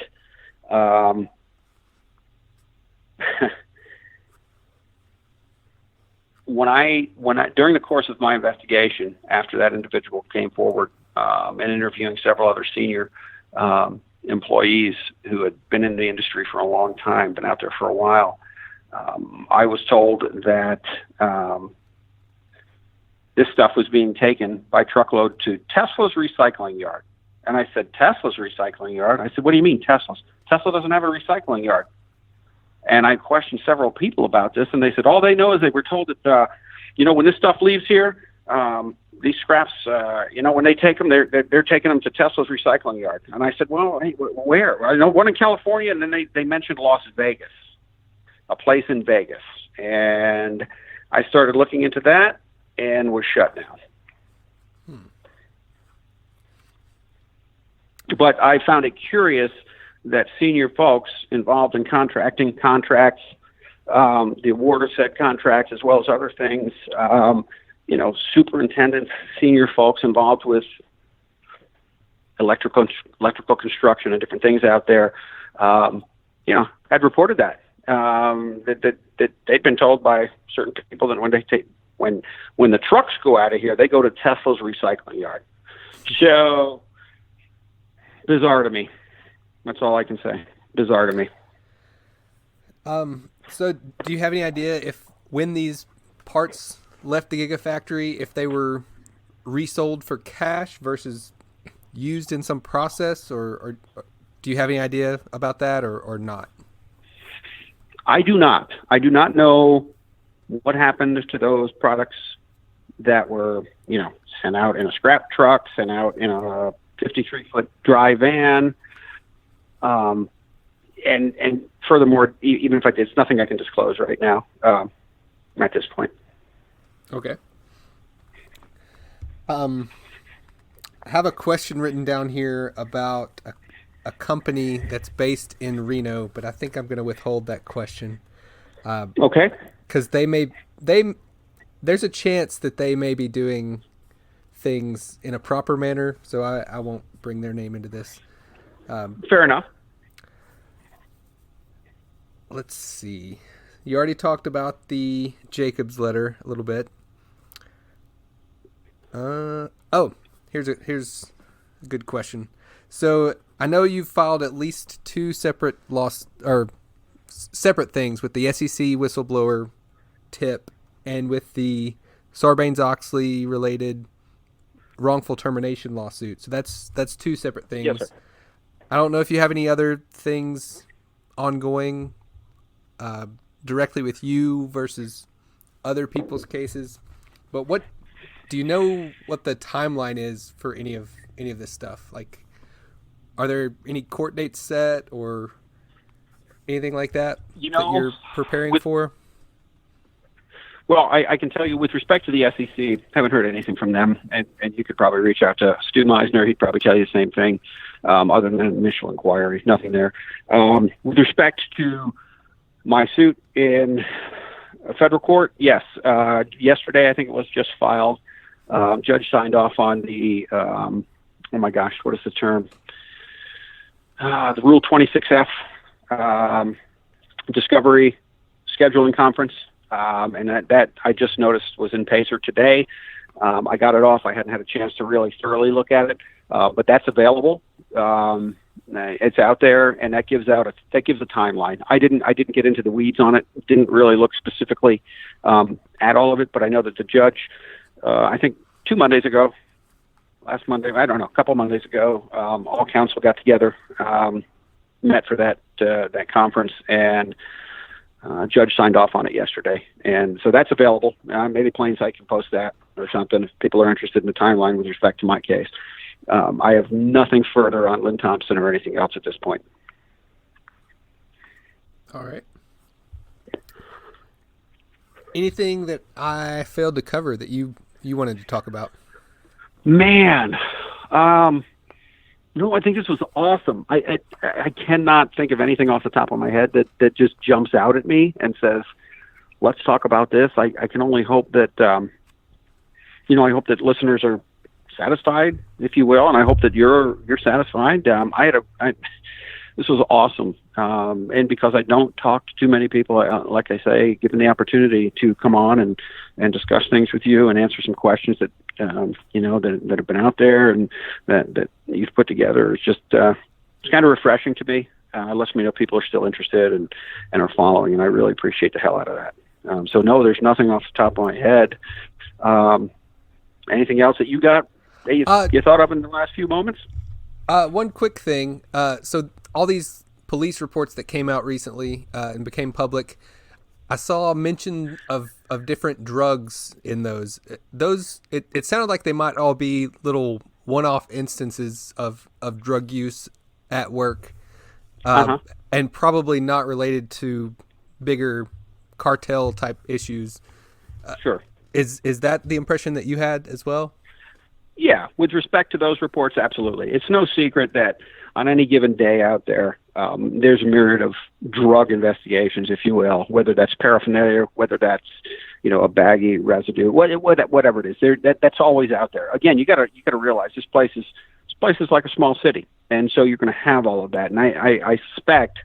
when I during the course of my investigation, after that individual came forward, and interviewing several other senior employees who had been in the industry for a long time, been out there for a while, I was told that this stuff was being taken by truckload to Tesla's recycling yard. And I said, Tesla's recycling yard? I said, what do you mean Tesla's? Tesla doesn't have a recycling yard. And I questioned several people about this, and they said all they know is they were told that, when this stuff leaves here, these scraps, when they take them, they're taking them to Tesla's recycling yard. And I said, well, hey, where? I know one in California, and then they mentioned Las Vegas, a place in Vegas. And I started looking into that and was shut down. But I found it curious that senior folks involved in contracts, the award of said contracts, as well as other things, superintendents, senior folks involved with electrical construction and different things out there, had reported that they'd been told by certain people that when the trucks go out of here, they go to Tesla's recycling yard. So bizarre to me. That's all I can say. Bizarre to me. So do you have any idea if when these parts left the Gigafactory, if they were resold for cash versus used in some process, or do you have any idea about that or not? I do not. I do not know what happened to those products that were, sent out in a scrap truck, sent out in a 53-foot dry van. And furthermore, even if it's nothing I can disclose right now, at this point. Okay. I have a question written down here about a company that's based in Reno, but I think I'm going to withhold that question. Okay. Because there's a chance that they may be doing things in a proper manner, so I won't bring their name into this. Fair enough. Let's see. You already talked about the Jacobs letter a little bit. Here's a good question. So I know you've filed at least two separate separate things with the SEC whistleblower tip and with the Sarbanes-Oxley related wrongful termination lawsuit. So that's two separate things. Yes, sir. I don't know if you have any other things ongoing directly with you versus other people's cases, but what do you know what the timeline is for any of this stuff? Like, are there any court dates set or anything like that that you're preparing for? Well, I can tell you with respect to the SEC, haven't heard anything from them, and you could probably reach out to Stu Meisner. He'd probably tell you the same thing. other than an initial inquiry. Nothing there. With respect to my suit in a federal court, yes. Yesterday, I think it was just filed. Judge signed off on the, oh my gosh, what is the term? The Rule 26F discovery scheduling conference. And that I just noticed was in Pacer today. I got it off. I hadn't had a chance to really thoroughly look at it, but that's available. It's out there, and that gives a timeline. I didn't get into the weeds on it. Didn't really look specifically at all of it, but I know that the judge, I think last Monday, I don't know, a couple Mondays ago, all counsel got together, met for that conference, and judge signed off on it yesterday. And so that's available. Maybe Plain Sight can post that or something if people are interested in the timeline with respect to my case. I have nothing further on Lynn Thompson or anything else at this point. All right. Anything that I failed to cover that you wanted to talk about? Man, no, I think this was awesome. I cannot think of anything off the top of my head that just jumps out at me and says, let's talk about this. I can only hope that, I hope that listeners are satisfied, if you will, and I hope that you're satisfied. This was awesome. And because I don't talk to too many people, like I say, given the opportunity to come on and discuss things with you and answer some questions that that have been out there and that you've put together, it's just it's kind of refreshing to me. It lets me know people are still interested and are following, and I really appreciate the hell out of that. So no, there's nothing off the top of my head. Anything else that you got that you thought of in the last few moments? One quick thing. So all these police reports that came out recently and became public, I saw a mention of different drugs in those. It sounded like they might all be little one-off instances of drug use at work, and probably not related to bigger cartel type issues. Sure. Is that the impression that you had as well? Yeah, with respect to those reports, absolutely. It's no secret that on any given day out there, there's a myriad of drug investigations, if you will, whether that's paraphernalia, whether that's, a baggy residue, whatever it is. That's always out there. Again, you gotta realize this place is like a small city, and so you're going to have all of that. And I suspect,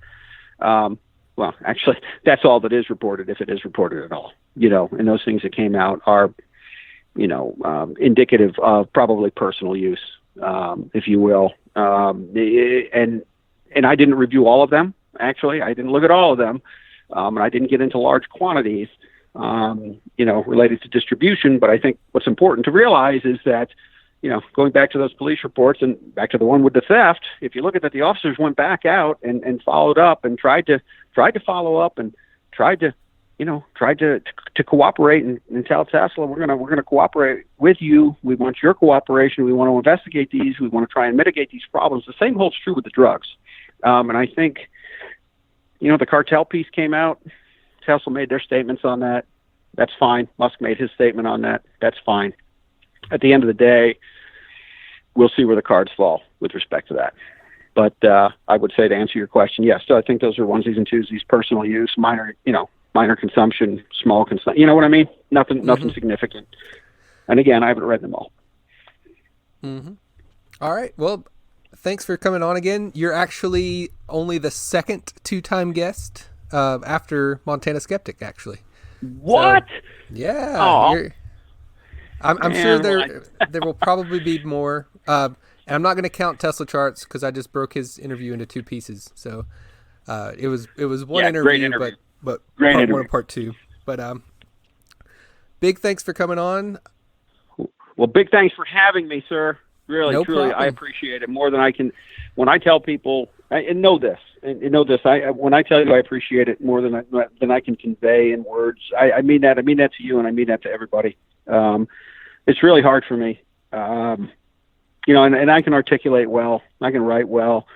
well, actually, that's all that is reported, if it is reported at all. And those things that came out are, indicative of probably personal use, if you will. And I didn't review all of them. Actually, I didn't look at all of them. And I didn't get into large quantities, related to distribution. But I think what's important to realize is that, going back to those police reports and back to the one with the theft, if you look at that, the officers went back out and followed up and tried to follow up and tried to cooperate and tell Tesla, we're gonna cooperate with you. We want your cooperation. We want to investigate these. We want to try and mitigate these problems. The same holds true with the drugs. And I think, the cartel piece came out. Tesla made their statements on that. That's fine. Musk made his statement on that. That's fine. At the end of the day, we'll see where the cards fall with respect to that. But I would say, to answer your question, yes. So I think those are onesies and twosies, personal use, minor consumption, small consumption. You know what I mean? Nothing significant. And again, I haven't read them all. Mm-hmm. All right. Well, thanks for coming on again. You're actually only the second two-time guest after Montana Skeptic, actually. What? So, yeah. I'm sure there will probably be more. And I'm not going to count Tesla Charts because I just broke his interview into two pieces. So it was one interview, but great part interview. one and part two. But big thanks for coming on. Well, big thanks for having me, sir. Really, No truly, problem. I appreciate it more than I can. When I tell people, and know this, when I tell you I appreciate it more than I can convey in words, I mean that. I mean that to you, and I mean that to everybody. It's really hard for me, and I can articulate well, I can write well,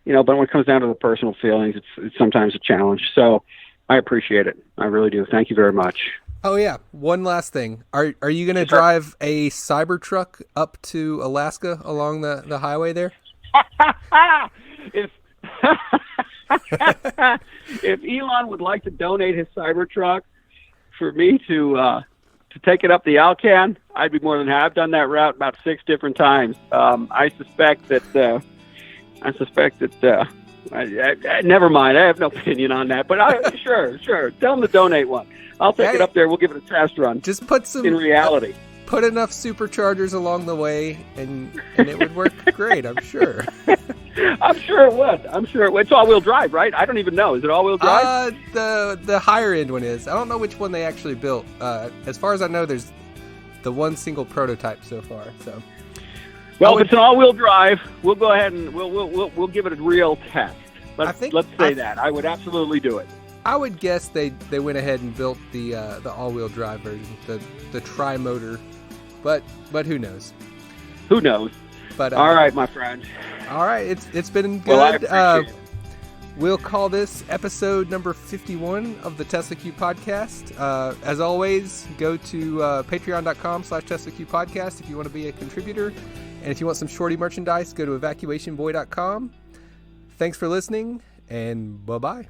but when it comes down to the personal feelings, it's sometimes a challenge. So I appreciate it. I really do. Thank you very much. Oh yeah, one last thing. Are you going to drive a Cybertruck up to Alaska along the highway there? if if Elon would like to donate his Cybertruck for me to take it up the AlCan, I'd be more than happy. I've done that route about 6 different times. I suspect that. Never mind. I have no opinion on that. But sure. Tell him to donate one. I'll take it up there. We'll give it a test run. Just put some in reality. Put enough superchargers along the way, and it would work great. I'm sure. I'm sure it would. It's all-wheel drive, right? I don't even know. Is it all-wheel drive? The higher end one is. I don't know which one they actually built. As far as I know, there's the one single prototype so far. So, well, if it's an all-wheel drive, we'll go ahead and we'll give it a real test. Let's say that. I would absolutely do it. I would guess they went ahead and built the all-wheel drive version, the tri-motor, but who knows? Who knows? But all right, my friend. All right, it's been good. Well, I appreciate it. We'll call this episode number 51 of the Tesla Q podcast. As always, go to patreon.com/TeslaQ podcast if you want to be a contributor, and if you want some shorty merchandise, go to evacuationboy.com. Thanks for listening, and bye-bye.